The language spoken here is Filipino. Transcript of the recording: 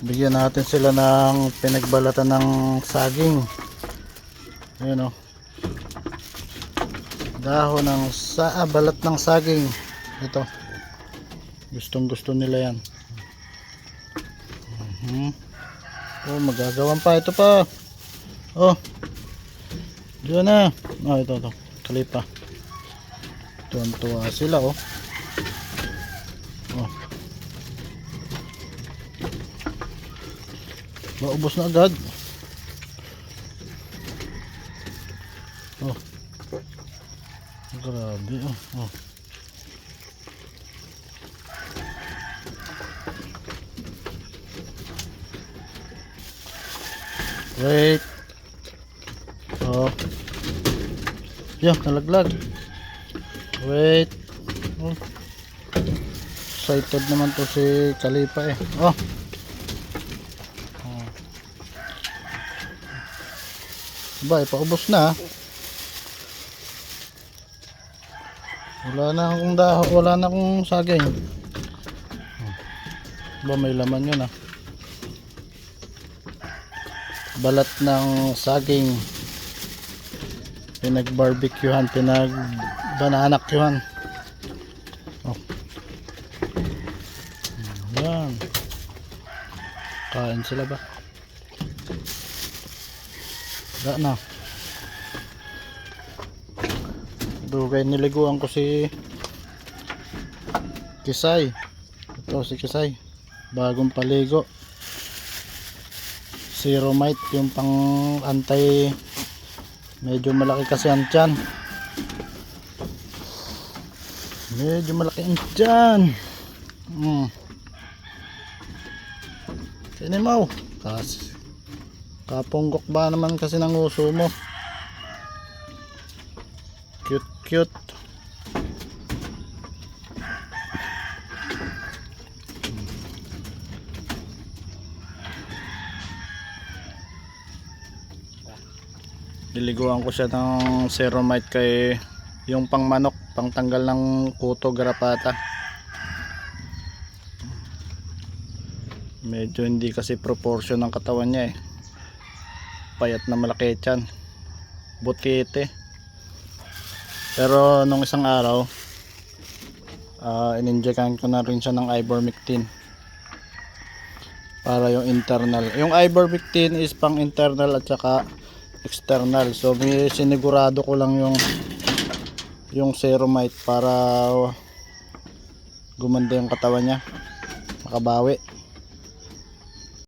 Bigyan natin sila ng pinagbalatan ng saging. Ayun o. Dahon ng balat ng saging. Ito. Gustong gusto nila yan. Oh, magagawan pa. Ito pa. Oh. Diyan na. Oh, ito. Kalipa. Tuwan-tuwa sila oh. Oh. Maubos na agad. Oh. Grabe oh. Oh. Wait. Oh. Yan, nalaglag. Wait. Oh. Excited naman to si Kalipa eh. Oh. Ba, ipaubos na. Wala na akong dahon, wala na akong saging. Ba, may laman yun ah. Balat ng saging. Pinag-barbecuehan, pinag-bananakyuhan. Oh. Yan. Kain sila ba? Wala na. Dugay niliguan ko si Kisay. Ito si Kisay. Bagong paligo. Zeromite yung pang antay. Medyo malaki kasi ang tiyan. Medyo malaki ang tiyan. Sinimaw. Kasi kapunggok ba naman kasi ng uso mo. Cute cute. Diliguan ko siya ng Zeromite kay yung pang manok, pang tanggal ng kuto, garapata. Medyo hindi kasi proportion ng katawan niya eh. Payat na malaki tiyan. Butite. Pero nung isang araw in-injectan ko na rin siya ng ivermectin para yung internal. Yung ivermectin is pang internal at saka external. So may sinigurado ko lang yung Zeromite para gumanda yung katawan niya, makabawi.